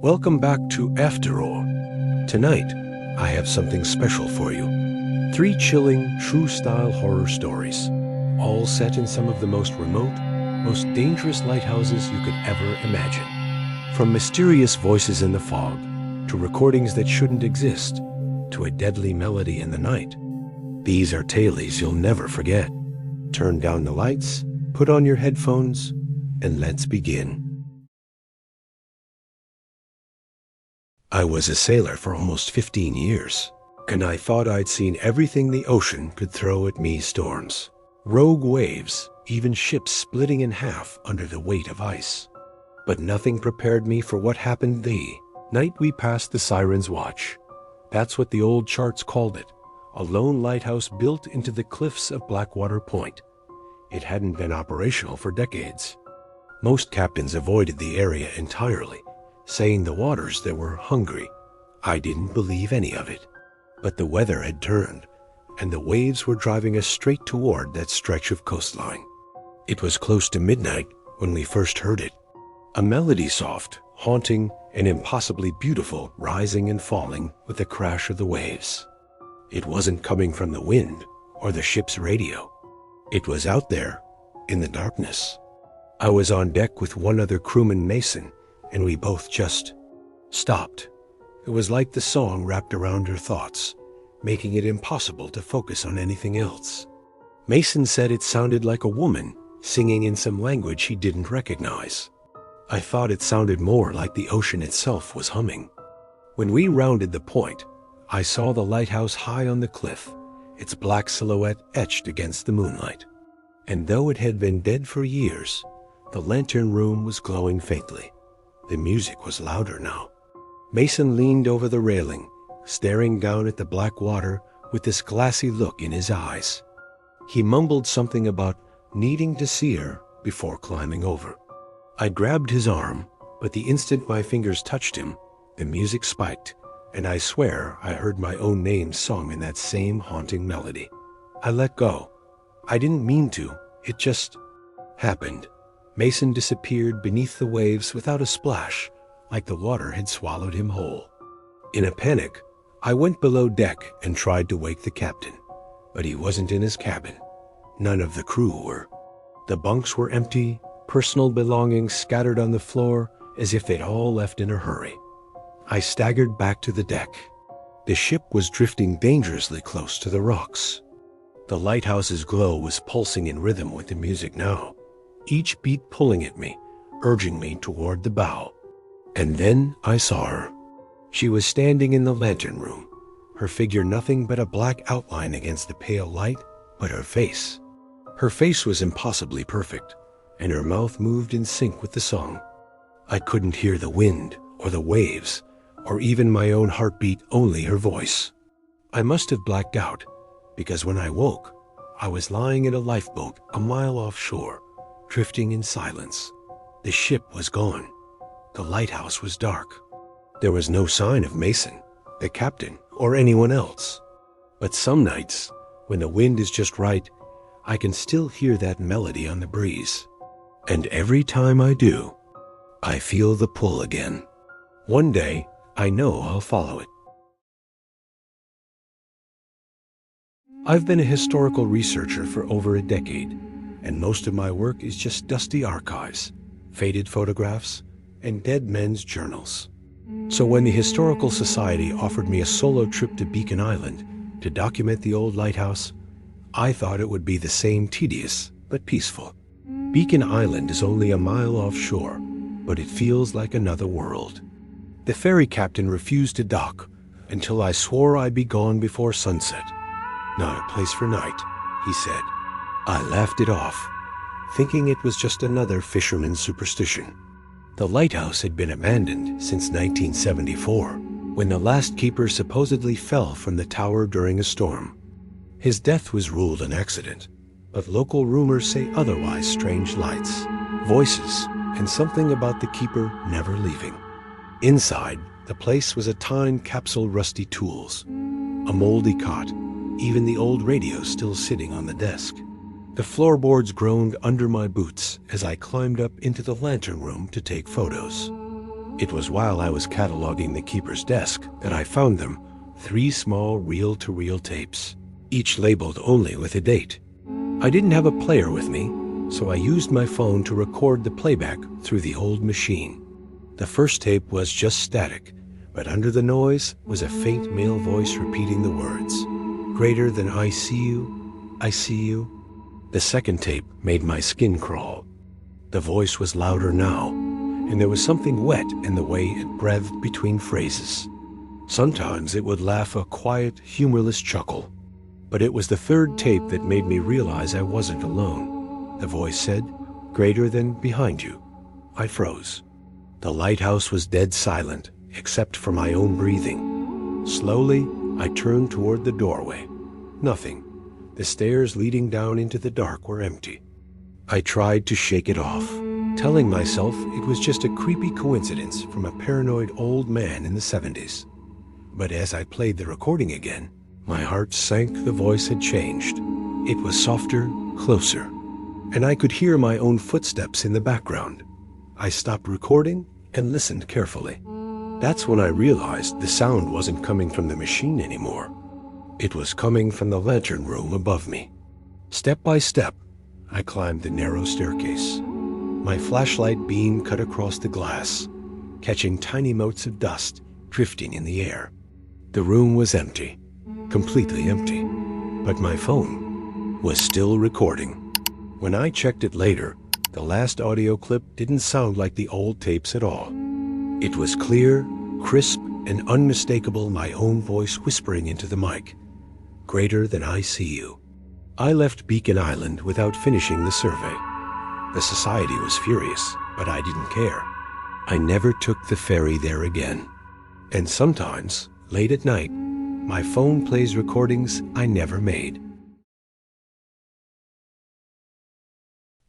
Welcome back to After All. Tonight, I have something special for you. 3 chilling, true-style horror stories, all set in some of the most remote, most dangerous lighthouses you could ever imagine. From mysterious voices in the fog, to recordings that shouldn't exist, to a deadly melody in the night. These are tales you'll never forget. Turn down the lights, put on your headphones, and let's begin. I was a sailor for almost 15 years, and I thought I'd seen everything the ocean could throw at me: storms, rogue waves, even ships splitting in half under the weight of ice. But nothing prepared me for what happened the night we passed the Siren's watch. That's what the old charts called it, a lone lighthouse built into the cliffs of Blackwater Point. It hadn't been operational for decades. Most captains avoided the area entirely, saying the waters there were hungry. I didn't believe any of it. But the weather had turned, and the waves were driving us straight toward that stretch of coastline. It was close to midnight when we first heard it. A melody, soft, haunting, and impossibly beautiful, rising and falling with the crash of the waves. It wasn't coming from the wind or the ship's radio. It was out there, in the darkness. I was on deck with one other crewman, Mason, and we both just stopped. It was like the song wrapped around her thoughts, making it impossible to focus on anything else. Mason said it sounded like a woman singing in some language he didn't recognize. I thought it sounded more like the ocean itself was humming. When we rounded the point, I saw the lighthouse high on the cliff, its black silhouette etched against the moonlight. And though it had been dead for years, the lantern room was glowing faintly. The music was louder now. Mason leaned over the railing, staring down at the black water with this glassy look in his eyes. He mumbled something about needing to see her before climbing over. I grabbed his arm, but the instant my fingers touched him, the music spiked, and I swear I heard my own name sung in that same haunting melody. I let go. I didn't mean to. It just happened. Mason disappeared beneath the waves without a splash, like the water had swallowed him whole. In a panic, I went below deck and tried to wake the captain, but he wasn't in his cabin. None of the crew were. The bunks were empty, personal belongings scattered on the floor as if they'd all left in a hurry. I staggered back to the deck. The ship was drifting dangerously close to the rocks. The lighthouse's glow was pulsing in rhythm with the music now, each beat pulling at me, urging me toward the bow. And then I saw her. She was standing in the lantern room, her figure nothing but a black outline against the pale light, but her face. Her face was impossibly perfect, and her mouth moved in sync with the song. I couldn't hear the wind or the waves, or even my own heartbeat, only her voice. I must have blacked out, because when I woke, I was lying in a lifeboat a mile offshore, drifting in silence. The ship was gone. The lighthouse was dark. There was no sign of Mason, the captain, or anyone else. But some nights, when the wind is just right, I can still hear that melody on the breeze. And every time I do, I feel the pull again. One day, I know I'll follow it. I've been a historical researcher for over a decade, and most of my work is just dusty archives, faded photographs, and dead men's journals. So when the Historical Society offered me a solo trip to Beacon Island to document the old lighthouse, I thought it would be the same tedious but peaceful. Beacon Island is only a mile offshore, but it feels like another world. The ferry captain refused to dock until I swore I'd be gone before sunset. Not a place for night, he said. I laughed it off, thinking it was just another fisherman's superstition. The lighthouse had been abandoned since 1974, when the last keeper supposedly fell from the tower during a storm. His death was ruled an accident, but local rumors say otherwise. Strange lights, voices, and something about the keeper never leaving. Inside, the place was a time-capsule, rusty tools, a moldy cot, even the old radio still sitting on the desk. The floorboards groaned under my boots as I climbed up into the lantern room to take photos. It was while I was cataloging the keeper's desk that I found them, 3 small reel-to-reel tapes, each labeled only with a date. I didn't have a player with me, so I used my phone to record the playback through the old machine. The first tape was just static, but under the noise was a faint male voice repeating the words, "Greater than I see you, I see you." The second tape made my skin crawl. The voice was louder now, and there was something wet in the way it breathed between phrases. Sometimes it would laugh a quiet, humorless chuckle. But it was the third tape that made me realize I wasn't alone. The voice said, "Greater than behind you." I froze. The lighthouse was dead silent, except for my own breathing. Slowly, I turned toward the doorway. Nothing. The stairs leading down into the dark were empty. I tried to shake it off, telling myself it was just a creepy coincidence from a paranoid old man in the 70s. But as I played the recording again, my heart sank. The voice had changed. It was softer, closer, and I could hear my own footsteps in the background. I stopped recording and listened carefully. That's when I realized the sound wasn't coming from the machine anymore. It was coming from the lantern room above me. Step by step, I climbed the narrow staircase. My flashlight beam cut across the glass, catching tiny motes of dust drifting in the air. The room was empty, completely empty, but my phone was still recording. When I checked it later, the last audio clip didn't sound like the old tapes at all. It was clear, crisp, and unmistakable, my own voice whispering into the mic, "Greater than I see you." I left Beacon Island without finishing the survey. The society was furious, but I didn't care. I never took the ferry there again. And sometimes, late at night, my phone plays recordings I never made.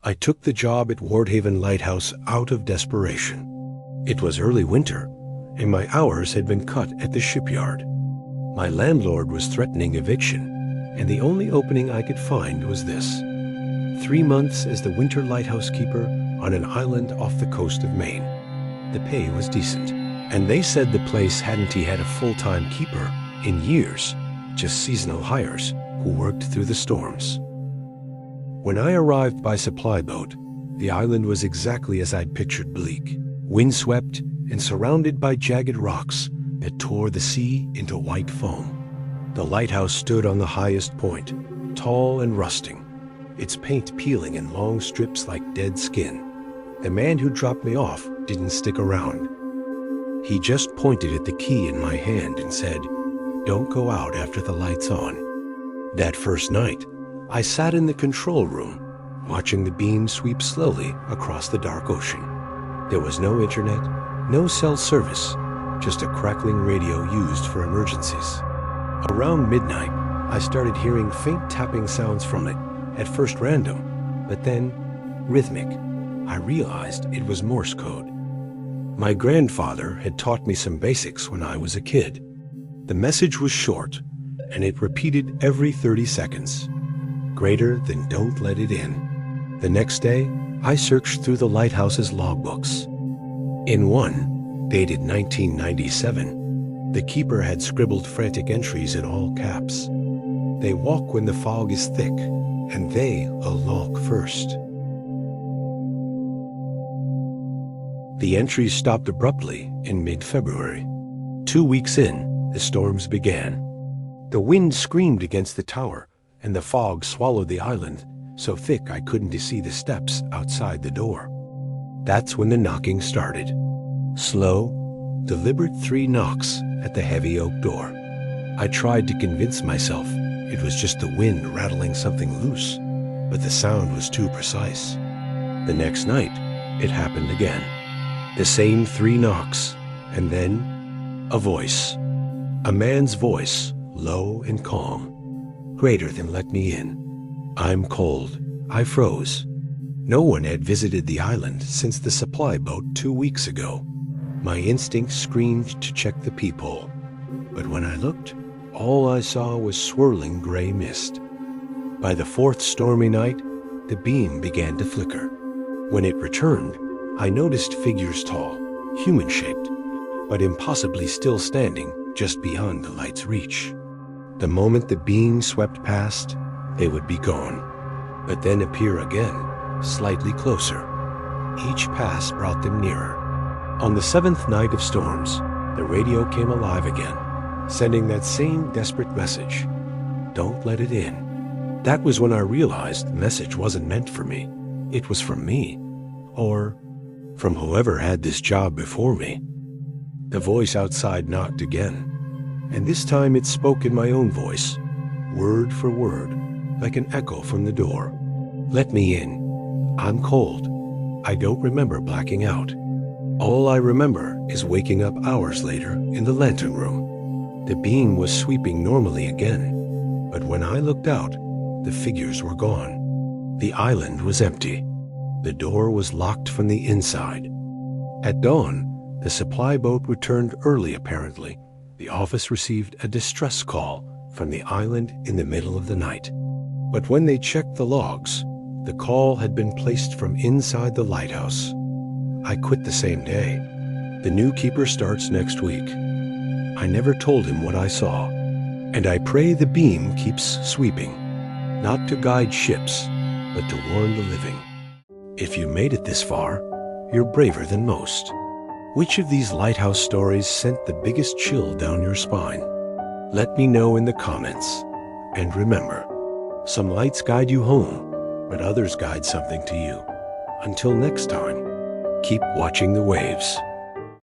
I took the job at Wardhaven Lighthouse out of desperation. It was early winter, and my hours had been cut at the shipyard. My landlord was threatening eviction, and the only opening I could find was this: 3 months as the winter lighthouse keeper on an island off the coast of Maine. The pay was decent, and they said the place hadn't had a full-time keeper in years, just seasonal hires who worked through the storms. When I arrived by supply boat, the island was exactly as I'd pictured: bleak, windswept, and surrounded by jagged rocks that tore the sea into white foam. The lighthouse stood on the highest point, tall and rusting, its paint peeling in long strips like dead skin. The man who dropped me off didn't stick around. He just pointed at the key in my hand and said, "Don't go out after the light's on." That first night, I sat in the control room, watching the beam sweep slowly across the dark ocean. There was no internet, no cell service, just a crackling radio used for emergencies. Around midnight, I started hearing faint tapping sounds from it, at first random, but then rhythmic. I realized it was Morse code. My grandfather had taught me some basics when I was a kid. The message was short, and it repeated every 30 seconds. Greater than don't let it in. The next day, I searched through the lighthouse's logbooks. In one, dated 1997, the keeper had scribbled frantic entries in all caps. "They walk when the fog is thick, and they'll walk first." The entries stopped abruptly in mid-February. 2 weeks in, the storms began. The wind screamed against the tower, and the fog swallowed the island, so thick I couldn't see the steps outside the door. That's when the knocking started. Slow, deliberate 3 knocks at the heavy oak door. I tried to convince myself it was just the wind rattling something loose, but the sound was too precise. The next night, it happened again. The same 3 knocks, and then a voice. A man's voice, low and calm. "Greater than let me in." I'm cold. I froze. No one had visited the island since the supply boat 2 weeks ago. My instinct screamed to check the peephole, but when I looked, all I saw was swirling gray mist. By the 4th stormy night, the beam began to flicker. When it returned, I noticed figures tall, human-shaped, but impossibly still standing just beyond the light's reach. The moment the being swept past, they would be gone, but then appear again, slightly closer. Each pass brought them nearer. On the seventh night of storms, the radio came alive again, sending that same desperate message. Don't let it in. That was when I realized the message wasn't meant for me. It was from me, or from whoever had this job before me. The voice outside knocked again, and this time it spoke in my own voice, word for word, like an echo from the door. Let me in. I'm cold. I don't remember blacking out. All I remember is waking up hours later in the lantern room. The being was sweeping normally again, but when I looked out, the figures were gone. The island was empty. The door was locked from the inside. At dawn, the supply boat returned early apparently. The office received a distress call from the island in the middle of the night. But when they checked the logs, the call had been placed from inside the lighthouse. I quit the same day. The new keeper starts next week. I never told him what I saw, and I pray the beam keeps sweeping, not to guide ships, but to warn the living. If you made it this far, you're braver than most. Which of these lighthouse stories sent the biggest chill down your spine? Let me know in the comments. And remember, some lights guide you home, but others guide something to you. Until next time, keep watching the waves.